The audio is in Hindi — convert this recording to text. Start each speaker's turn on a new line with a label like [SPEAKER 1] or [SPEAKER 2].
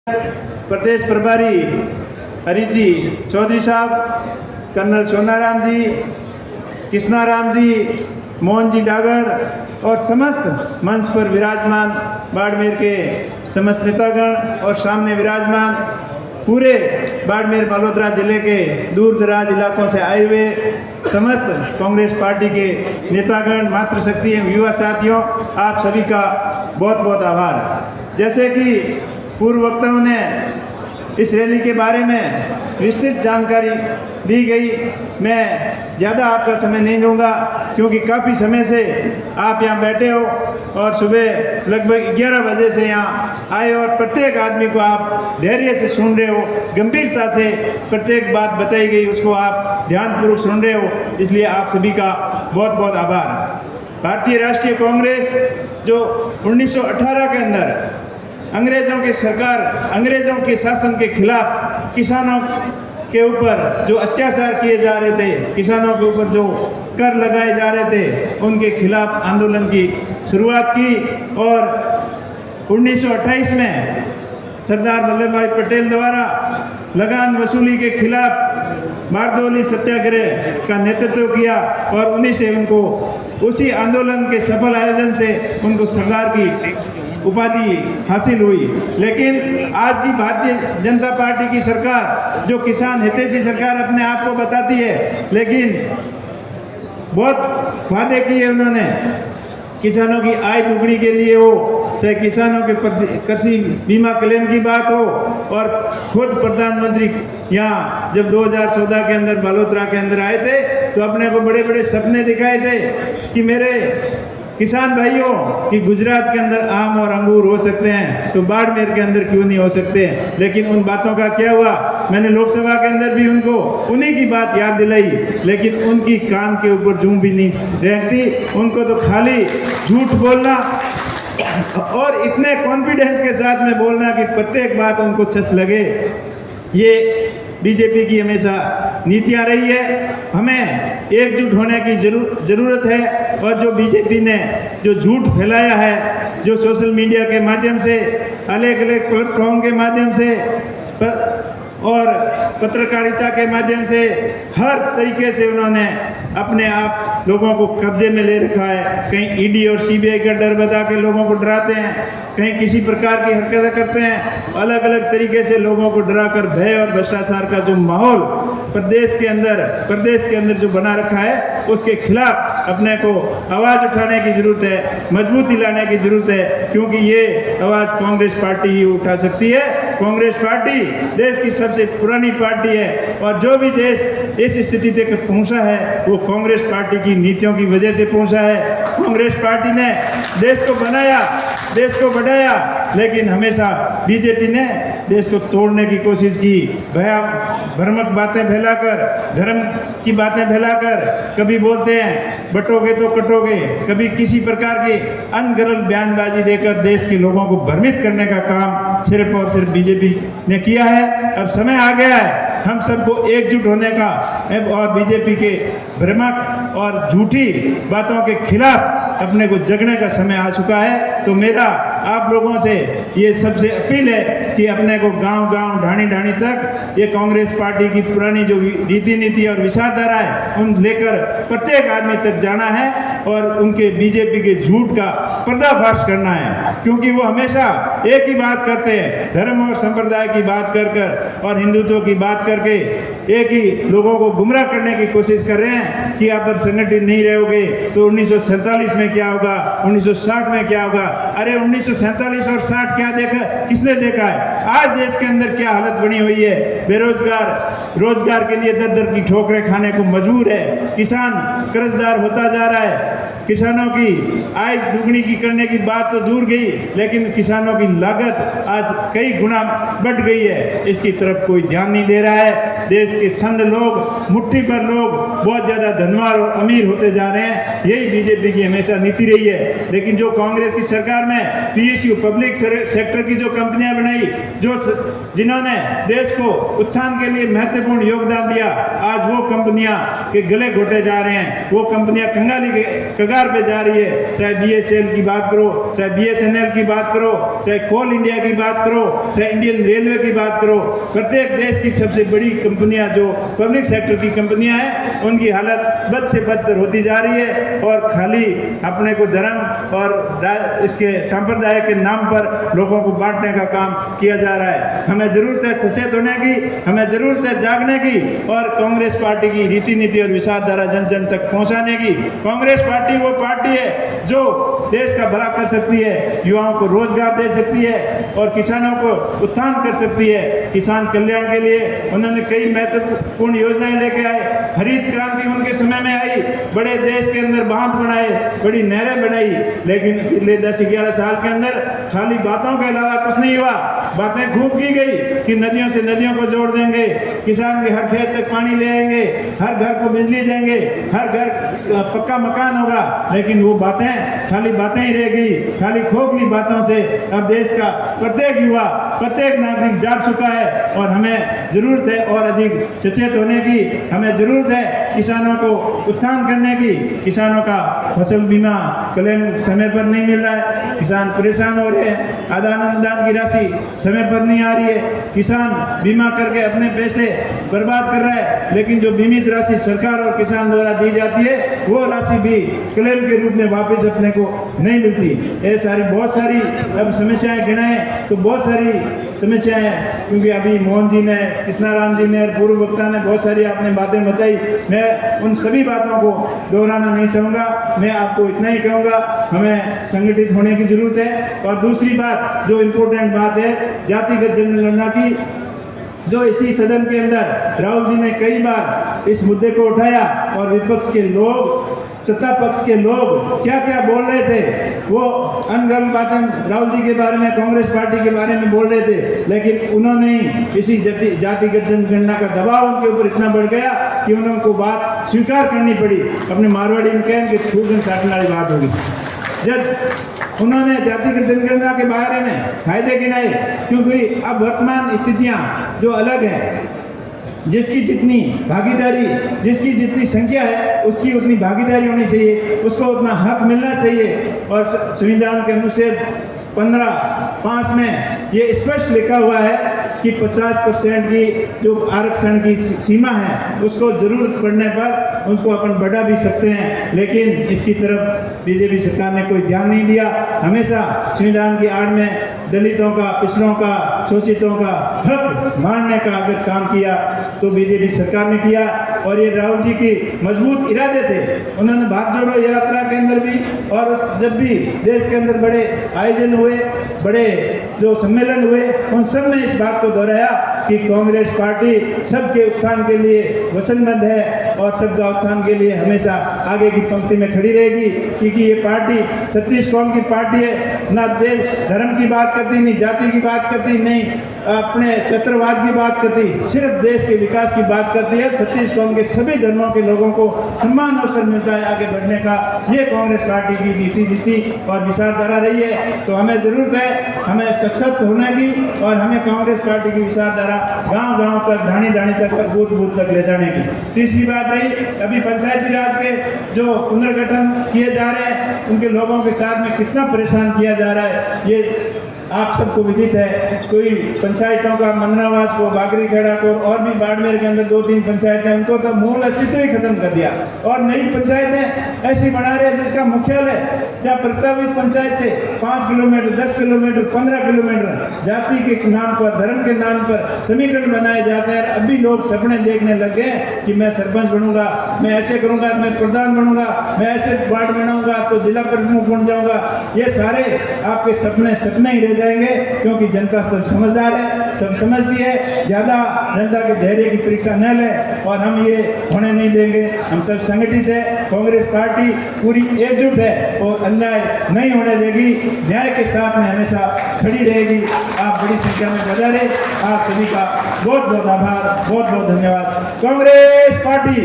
[SPEAKER 1] प्रदेश प्रभारी हरीश जी चौधरी साहब, कर्नल सोनाराम जी, कृष्णाराम जी, मोहन जी डागर और समस्त मंच पर विराजमान बाड़मेर के समस्त नेतागण और सामने विराजमान पूरे बाड़मेर मल्होत्रा जिले के दूर दराज इलाकों से आए हुए समस्त कांग्रेस पार्टी के नेतागण, मातृशक्ति एवं युवा साथियों, आप सभी का बहुत बहुत आभार। जैसे कि पूर्व वक्ताओं ने इस रैली के बारे में विस्तृत जानकारी दी गई, मैं ज़्यादा आपका समय नहीं लूँगा क्योंकि काफ़ी समय से आप यहाँ बैठे हो और सुबह लगभग 11 बजे से यहाँ आए और प्रत्येक आदमी को आप धैर्य से सुन रहे हो, गंभीरता से प्रत्येक बात बताई गई उसको आप ध्यानपूर्वक सुन रहे हो, इसलिए आप सभी का बहुत बहुत आभार। भारतीय राष्ट्रीय कांग्रेस जो 1918 के अंदर अंग्रेजों के शासन के खिलाफ किसानों के ऊपर जो अत्याचार किए जा रहे थे, किसानों के ऊपर जो कर लगाए जा रहे थे, उनके खिलाफ आंदोलन की शुरुआत की और 1928 में सरदार वल्लभ भाई पटेल द्वारा लगान वसूली के खिलाफ बारदोली सत्याग्रह का नेतृत्व किया और उन्हीं से उनको उसी आंदोलन के सफल आयोजन से उनको सरदार की उपाधि हासिल हुई। लेकिन आज की भारतीय जनता पार्टी की सरकार जो किसान हितैषी सरकार अपने आप को बताती है, लेकिन बहुत वादे किए उन्होंने किसानों की आय दुगनी के लिए हो, चाहे किसानों के कृषि बीमा क्लेम की बात हो, और खुद प्रधानमंत्री यहाँ जब 2014 के अंदर मल्होत्रा के अंदर आए थे तो अपने को बड़े बड़े सपने दिखाए थे कि मेरे किसान भाइयों कि गुजरात के अंदर आम और अंगूर हो सकते हैं तो बाड़मेर के अंदर क्यों नहीं हो सकते। लेकिन उन बातों का क्या हुआ, मैंने लोकसभा के अंदर भी उनको उन्हीं की बात याद दिलाई, लेकिन उनकी कान के ऊपर जूं भी नहीं रेंगती। उनको तो खाली झूठ बोलना और इतने कॉन्फिडेंस के साथ में बोलना कि प्रत्येक बात उनको सच लगे, ये बीजेपी की हमेशा नीतियां रही है। हमें एकजुट होने की जरूरत है और जो बीजेपी ने जो झूठ फैलाया है, जो सोशल मीडिया के माध्यम से, अलग अलग प्लेटफॉर्म के माध्यम से और पत्रकारिता के माध्यम से हर तरीके से उन्होंने अपने आप लोगों को कब्जे में ले रखा है। कहीं ईडी और सीबीआई का डर बता के लोगों को डराते हैं, कहीं किसी प्रकार की हरकतें करते हैं, अलग अलग तरीके से लोगों को डराकर भय और भ्रष्टाचार का जो माहौल प्रदेश के अंदर जो बना रखा है, उसके खिलाफ अपने को आवाज़ उठाने की जरूरत है, मजबूती लाने की जरूरत है, क्योंकि ये आवाज़ कांग्रेस पार्टी ही उठा सकती है। कांग्रेस पार्टी देश की सबसे पुरानी पार्टी है और जो भी देश इस स्थिति तक पहुंचा है वो कांग्रेस पार्टी की नीतियों की वजह से पहुंचा है। कांग्रेस पार्टी ने देश को बनाया, देश को बढ़ाया, लेकिन हमेशा बीजेपी ने देश को तोड़ने की कोशिश की। भ्रामक बातें फैलाकर, धर्म की बातें फैलाकर, कभी बोलते हैं बटोगे तो कटोगे, कभी किसी प्रकार की अनगढ़ बयानबाजी देकर देश के लोगों को भ्रमित करने का काम सिर्फ और सिर्फ बीजेपी ने किया है। अब समय आ गया है हम सबको एकजुट होने का और बीजेपी के भ्रामक और झूठी बातों के खिलाफ अपने को जगने का समय आ चुका है। तो मेरा आप लोगों से ये सबसे अपील है कि अपने को गांव-गांव, ढाणी-ढाणी तक ये कांग्रेस पार्टी की पुरानी जो रीति नीति और विचारधारा है उन लेकर प्रत्येक आदमी तक जाना है और उनके बीजेपी के झूठ का पर्दाफाश करना है, क्योंकि वो हमेशा एक ही बात करते हैं, धर्म और संप्रदाय की बात कर और हिंदुत्व की बात करके एक ही लोगों को गुमराह करने की कोशिश कर रहे हैं कि आप संगठित नहीं रहोगे तो 1947 में क्या होगा, 1960 में क्या होगा। अरे 1947 और 60 क्या देखा, किसने देखा है? आज देश के अंदर क्या हालत बनी हुई है, बेरोजगार रोजगार के लिए दर दर की ठोकरें खाने को मजबूर है, किसान कर्जदार होता जा रहा है, किसानों की आय दुगनी की करने की बात तो दूर गई, लेकिन किसानों की लागत आज कई गुना बढ़ गई है, इसकी तरफ कोई ध्यान नहीं दे रहा है। देश के संत लोग, मुट्ठी भर लोग बहुत ज़्यादा धनवान और अमीर होते जा रहे हैं, यही बीजेपी की हमेशा नीति रही है। लेकिन जो कांग्रेस की सरकार में पीएसयू पब्लिक सेक्टर की जो कंपनियां बनाई, जिन्होंने देश को उत्थान के लिए महत्वपूर्ण महत्वपूर्ण योगदान दिया, आज वो कंपनियां के गले घोटे जा रहे हैं, वो कंपनियां कंगाली के कगार पे जा रही है। चाहे BSL की बात करो, चाहे BSNL की बात करो, चाहे कोल इंडिया की बात करो, चाहे इंडियन रेलवे की बात करो, प्रत्येक देश की सबसे बड़ी कंपनियां जो पब्लिक सेक्टर की कंपनियां हैं उनकी हालत बद से बदतर होती जा रही है और खाली अपने को धर्म और इसके संप्रदाय के नाम पर लोगों को बांटने का काम किया जा रहा है। हमें जरूरत है सचेत होने की, हमें जरूरत है जागने की और कांग्रेस पार्टी की रीति नीति और विचारधारा जन जन तक पहुंचाने की। कांग्रेस पार्टी वो पार्टी है जो देश का भला कर सकती है, युवाओं को रोजगार दे सकती है और किसानों को उत्थान कर सकती है। किसान कल्याण के लिए उन्होंने कई महत्वपूर्ण योजनाएं लेके आए, हरित क्रांति उनके समय में आई, बड़े देश के अंदर बांध बनाए, बड़ी नहरें बनाई, लेकिन पिछले 10-11 साल के अंदर खाली बातों के अलावा कुछ नहीं हुआ। बातें खूब की गई कि नदियों से नदियों को जोड़ देंगे, किसान के हर खेत तक पानी ले आएंगे, हर घर को बिजली देंगे, हर घर पक्का मकान होगा, लेकिन वो बातें खाली बातें ही रह गई। खाली खोखली बातों से अब देश का प्रत्येक युवा, प्रत्येक नागरिक जाग चुका है और हमें जरूरत है और अधिक सचेत होने की। हमें जरूरत है किसानों को उत्थान करने की। किसानों का फसल बीमा क्लेम समय पर नहीं मिल रहा है, किसान परेशान हो रहे हैं, आदान अनुदान की राशि समय पर नहीं आ रही है, किसान बीमा करके अपने पैसे बर्बाद कर रहा है, लेकिन जो बीमित राशि सरकार और किसान द्वारा दी जाती है वो राशि भी क्लेम के रूप में वापस अपने को नहीं मिलती। ये सारी बहुत सारी अब समस्याएं गिनाएं तो बहुत सारी समस्याएं हैं, क्योंकि अभी मोहन जी ने, कृष्णाराम जी ने, पूर्व वक्ता ने बहुत सारी आपने बातें बताई। मैं उन सभी बातों को दोहराना नहीं चाहूँगा, मैं आपको इतना ही कहूँगा, हमें संगठित होने की जरूरत है। और दूसरी बात जो इम्पोर्टेंट बात है जातिगत जनगणना की, जो इसी सदन के अंदर राहुल जी ने कई बार इस मुद्दे को उठाया और विपक्ष के लोग, सत्ता पक्ष के लोग क्या क्या बोल रहे थे, वो अनगढ़ बातें राहुल जी के बारे में, कांग्रेस पार्टी के बारे में बोल रहे थे, लेकिन उन्होंने इसी जातिगत जनगणना का दबाव उनके ऊपर इतना बढ़ गया कि उनको बात स्वीकार करनी पड़ी। अपने मारवाड़ी में कहें कि छूटन साटने वाली बात होगी। जब उन्होंने जातिगत जनगणना के बारे में फायदे गिनाए, क्योंकि अब वर्तमान स्थितियां जो अलग हैं, जिसकी जितनी भागीदारी, जिसकी जितनी संख्या है उसकी उतनी भागीदारी होनी चाहिए, उसको उतना हक मिलना चाहिए। और संविधान के अनुच्छेद 15(5) में ये स्पष्ट लिखा हुआ है कि 50% की जो आरक्षण की सीमा है उसको जरूरत पड़ने पर उसको अपन बढ़ा भी सकते हैं, लेकिन इसकी तरफ बीजेपी सरकार ने कोई ध्यान नहीं दिया। हमेशा संविधान की आड़ में दलितों का, पिछड़ों का, शोषितों का हक मारने का अगर काम किया तो बीजेपी सरकार ने किया। और ये राहुल जी की मजबूत इरादे थे, उन्होंने भारत जोड़ो यात्रा के अंदर भी और जब भी देश के अंदर बड़े आयोजन हुए, बड़े जो सम्मेलन हुए, उन सब में इस बात को दोहराया कि कांग्रेस पार्टी सबके उत्थान के लिए वचनबद्ध है और सबका उत्थान के लिए हमेशा आगे की पंक्ति में खड़ी रहेगी, क्योंकि ये पार्टी 36 कौम की पार्टी है, ना देश धर्म की बात करती, नहीं जाति की बात करती, नहीं अपने क्षेत्रवाद की बात करती, सिर्फ देश के विकास की बात करती है। 36 कौम के सभी धर्मों के लोगों को समान अवसर मिलता है आगे बढ़ने का। ये कांग्रेस पार्टी की नीति और विचारधारा रही है। तो हमें जरूरत है, हमें सशक्त होने की और हमें कांग्रेस पार्टी की विचारधारा गांव-गांव तक, ढाणी-ढाणी तक और बूथ-बूथ तक ले जाने की। तीसरी बात रही, अभी पंचायती राज के जो पुनर्गठन किए जा रहे हैं उनके लोगों के साथ में कितना परेशान किया जा रहा है, ये आप सबको विदित है। कोई पंचायतों का मंदनावास को, बागरी खेड़ा को और भी बाड़मेर के अंदर 2-3 पंचायतें, उनको तो मूल अस्तित्व ही खत्म कर दिया और नई पंचायतें ऐसी बना रहे हैं जिसका मुख्यालय, जहाँ प्रस्तावित पंचायत से 5 किलोमीटर, 10 किलोमीटर, 15 किलोमीटर जाति के नाम पर, धर्म के नाम पर समीकरण बनाए जाते हैं। अभी लोग सपने देखने लग गए कि मैं सरपंच बनूंगा, मैं ऐसे करूंगा, मैं प्रधान बनूंगा, मैं ऐसे वार्ड बनाऊंगा तो जिला प्रमुख बन जाऊंगा। ये सारे आपके सपने ही जाएंगे, क्योंकि जनता सब समझदार है, सब समझती है। ज़्यादा जनता के धैर्य की परीक्षा न ले और हम ये होने नहीं देंगे। हम सब संगठित है, कांग्रेस पार्टी पूरी एकजुट है और अन्याय नहीं होने देगी, न्याय के साथ में हमेशा खड़ी रहेगी। आप बड़ी संख्या में पधारे, आप सभी का बहुत बहुत आभार, बहुत बहुत धन्यवाद। कांग्रेस पार्टी।